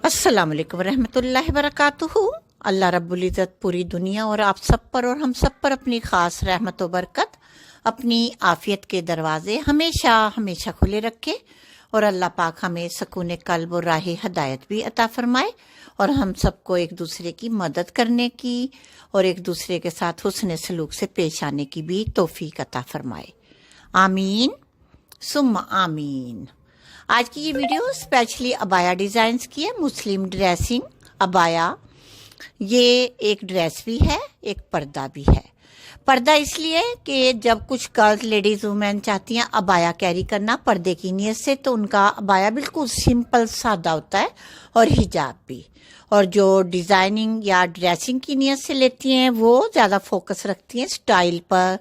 अस्सलाम वालेकुम रहमतुल्लाहि वबरकातुहू। अल्लाह रब्बुल इज़्ज़त पूरी दुनिया और आप सब पर और हम सब पर अपनी ख़ास रहमत व बरकत, अपनी आफ़ियत के दरवाज़े हमेशा हमेशा खुले रखे और अल्लाह पाक हमें सकून क़ल्ब और राह हदायत भी अता फ़रमाए और हम सबको एक दूसरे की मदद करने की और एक दूसरे के साथ हुस्न सलूक से पेश आने की भी तौफ़ीक अता फ़रमाए। आमीन सुम्मा आमीन। आज की ये वीडियो स्पेशली अबाया डिज़ाइंस की है। मुस्लिम ड्रेसिंग अबाया, ये एक ड्रेस भी है, एक पर्दा भी है। पर्दा इसलिए कि जब कुछ गर्ल्स लेडीज़ वुमेन चाहती हैं अबाया कैरी करना पर्दे की नीयत से, तो उनका अबाया बिल्कुल सिंपल सादा होता है और हिजाब भी। और जो डिज़ाइनिंग या ड्रेसिंग की नीयत से लेती हैं वो ज़्यादा फोकस रखती हैं स्टाइल पर,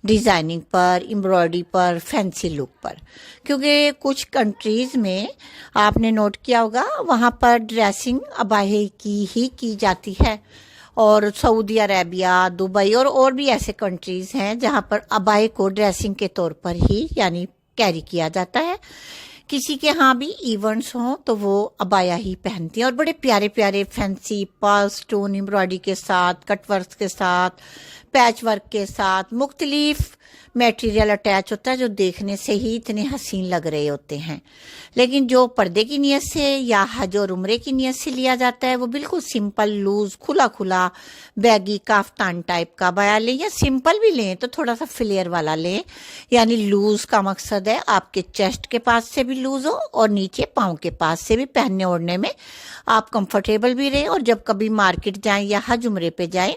डिज़ाइनिंग पर, एम्ब्रॉयडरी पर, फैंसी लुक पर। क्योंकि कुछ कंट्रीज़ में आपने नोट किया होगा वहाँ पर ड्रेसिंग अबाया की जाती है। और सऊदी अरेबिया, दुबई और भी ऐसे कंट्रीज़ हैं जहाँ पर अबाया को ड्रेसिंग के तौर पर ही यानी कैरी किया जाता है। किसी के यहाँ भी इवेंट्स हों तो वो अबाया ही पहनती हैं और बड़े प्यारे प्यारे फैंसी पर्ल स्टोन एम्ब्रॉयडरी के साथ, कटवर्क के साथ, पैच वर्क के साथ मुख्तलिफ मटेरियल अटैच होता है जो देखने से ही इतने हसीन लग रहे होते हैं। लेकिन जो पर्दे की नीयत से या हज और उम्रे की नीयत से लिया जाता है वो बिल्कुल सिंपल लूज खुला खुला बैगी काफ्तान टाइप का अबाया लें, या सिंपल भी लें तो थोड़ा सा फ्लेयर वाला लें। यानी लूज का मकसद है आपके चेस्ट के पास से भी लूज हो और नीचे पाँव के पास से भी पहनने ओढ़ने में आप कंफर्टेबल भी रहें, और जब कभी मार्केट जाएं या हज उम्रे पे जाएं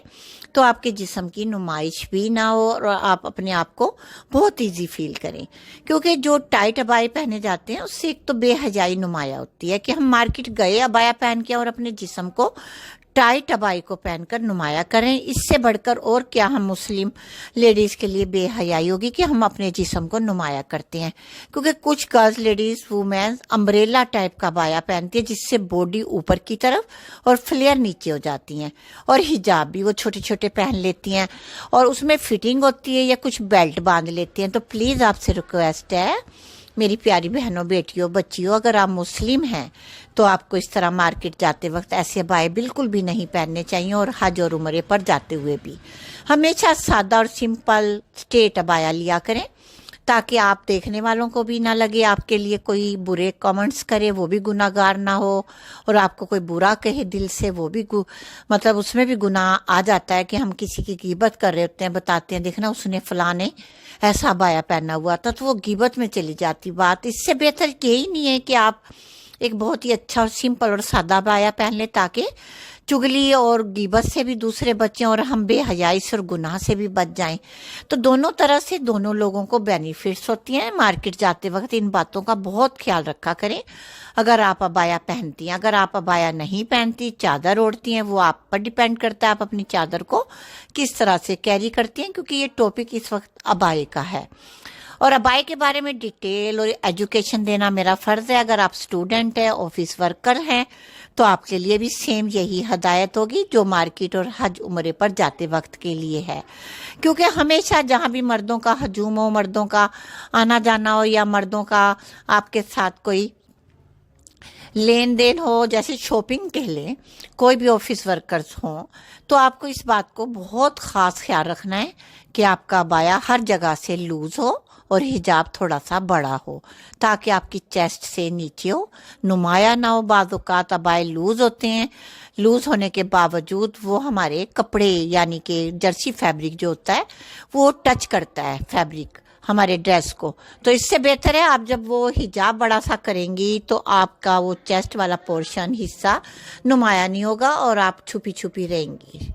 तो आपके जिस्म की नुमाइश भी ना हो और आप अपने आप को बहुत इजी फील करें। क्योंकि जो टाइट अबाए पहने जाते हैं उससे एक तो बेहयाई नुमाया होती है कि हम मार्केट गए अबाया पहन के और अपने जिस्म को टाइट अबाई को पहनकर नुमाया करें। इससे बढ़कर और क्या हम मुस्लिम लेडीज़ के लिए बेहयाई होगी कि हम अपने जिस्म को नुमाया करते हैं। क्योंकि कुछ girls ladies women umbrella type का अबाया पहनती है जिससे बॉडी ऊपर की तरफ और फ्लेयर नीचे हो जाती हैं, और हिजाब भी वो छोटे छोटे पहन लेती हैं और उसमें फिटिंग होती है या कुछ बेल्ट बांध लेती हैं। तो प्लीज़ आपसे रिक्वेस्ट है मेरी प्यारी बहनों, बेटियों, बच्चियों, अगर आप मुस्लिम हैं तो आपको इस तरह मार्केट जाते वक्त ऐसे अबाए बिल्कुल भी नहीं पहनने चाहिए। और हज और उम्रे पर जाते हुए भी हमेशा सादा और सिंपल स्ट्रेट अबाया लिया करें ताकि आप देखने वालों को भी ना लगे आपके लिए कोई बुरे कमेंट्स करे, वो भी गुनाहगार ना हो, और आपको कोई बुरा कहे दिल से वो भी मतलब उसमें भी गुनाह आ जाता है कि हम किसी की गिबत कर रहे होते हैं, बताते हैं देखना उसने फलां ने ऐसा अबाया पहना हुआ था, तो वो गिबत में चली जाती बात। इससे बेहतर यही नहीं है कि आप एक बहुत ही अच्छा और सिंपल और सादा अबाया पहन लें ताकि चुगली और गिबत से भी दूसरे बचें और हम बेहयाई से और गुनाह से भी बच जाएं। तो दोनों तरह से दोनों लोगों को बेनिफिट्स होती हैं। मार्केट जाते वक्त इन बातों का बहुत ख्याल रखा करें। अगर आप अबाया पहनती हैं, अगर आप अबाया नहीं पहनती, चादर ओढ़ती हैं, वो आप पर डिपेंड करता है आप अपनी चादर को किस तरह से कैरी करती हैं, क्योंकि ये टॉपिक इस वक्त अबाए का है। और अबाए के बारे में डिटेल और एजुकेशन देना मेरा फ़र्ज़ है। अगर आप स्टूडेंट हैं, ऑफिस वर्कर हैं, तो आपके लिए भी सेम यही हदायत होगी जो मार्केट और हज उम्रे पर जाते वक्त के लिए है। क्योंकि हमेशा जहाँ भी मर्दों का हजूम हो, मर्दों का आना जाना हो, या मर्दों का आपके साथ कोई लेन देन हो, जैसे शॉपिंग के लिए कोई भी ऑफिस वर्कर्स हों, तो आपको इस बात को बहुत ख़ास ख्याल रखना है कि आपका अबाया हर जगह से लूज़ हो और हिजाब थोड़ा सा बड़ा हो ताकि आपकी चेस्ट से नीचे हो, नुमाया ना हो। बाज़ औक़ात अबाए लूज़ होते हैं, लूज़ होने के बावजूद वो हमारे कपड़े यानी कि जर्सी फैब्रिक जो होता है वो टच करता है फैब्रिक हमारे ड्रेस को। तो इससे बेहतर है आप जब वो हिजाब बड़ा सा करेंगी तो आपका वो चेस्ट वाला पोर्शन हिस्सा नुमाया नहीं होगा और आप छुपी छुपी रहेंगी।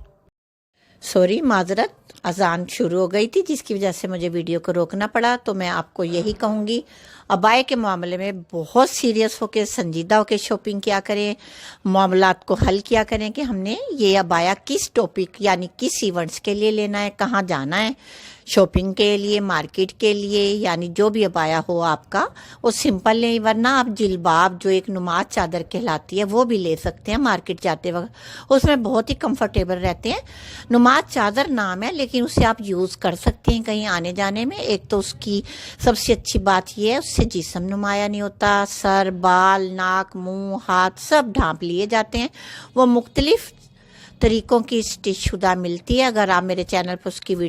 सॉरी, माजरत, अजान शुरू हो गई थी जिसकी वजह से मुझे वीडियो को रोकना पड़ा। तो मैं आपको यही कहूँगी अबाए के मामले में बहुत सीरियस होकर संजीदा होकर शॉपिंग किया करें, मामलात को हल किया करें कि हमने ये अबाया किस टॉपिक यानी किस इवेंट्स के लिए लेना है, कहाँ जाना है, شاپنگ کے لیے، مارکیٹ کے لیے، یعنی جو بھی ابایا ہو آپ کا وہ سمپل لیں، ورنہ آپ جلباب جو ایک نماز چادر کہلاتی ہے وہ بھی لے سکتے ہیں مارکیٹ جاتے وقت، اس میں بہت ہی کمفرٹیبل رہتے ہیں۔ نماز چادر نام ہے لیکن اسے آپ یوز کر سکتے ہیں کہیں آنے جانے میں۔ ایک تو اس کی سب سے اچھی بات یہ ہے اس سے جسم نمایاں نہیں ہوتا، سر، بال، ناک، منہ، ہاتھ سب ڈھانپ لیے جاتے ہیں۔ وہ مختلف طریقوں کی اسٹچ شدہ ملتی ہے، اگر آپ میرے چینل پر اس کی ویڈیو